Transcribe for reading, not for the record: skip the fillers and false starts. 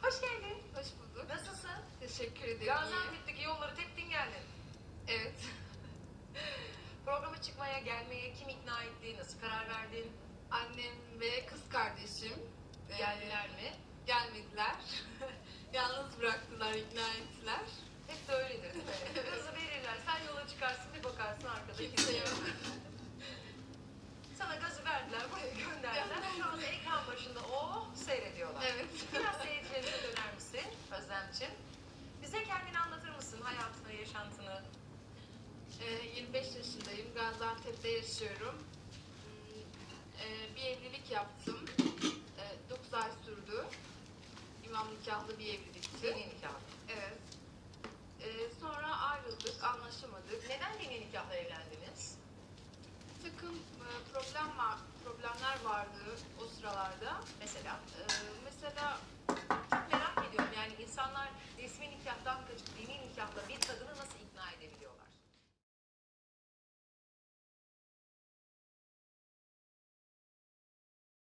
Hoş geldin. Hoş bulduk. Nasılsın? Teşekkür ederim. Gaziantep'teki yolları teptin geldin. Evet. Programa çıkmaya, gelmeye kim ikna etti, nasıl karar verdin? Annem ve kız kardeşim Geldiler mi? gelmediler. Yalnız bıraktılar, ikna ettiler. Hep de öyledir değil mi? Kızı verirler, sen yola çıkarsın bir bakarsın arkada Kimse yok. Sana gazı verdiler, buraya gönderdiler. Şu anda ekran başında seyrediyorlar. Evet. Biraz seyircilerine döner misin Özlemciğim? Bize kendini anlatır mısın, hayatını, yaşantını? 25 yaşındayım. Gaziantep'te yaşıyorum. Bir evlilik yaptım. 9 ay sürdü. İmam nikahlı bir evlilikti. Dini nikah. Evet. Sonra ayrıldık, anlaşamadık. Neden dini nikahla evlendiniz? Bir takım problemler vardı o sıralarda. Mesela? Mesela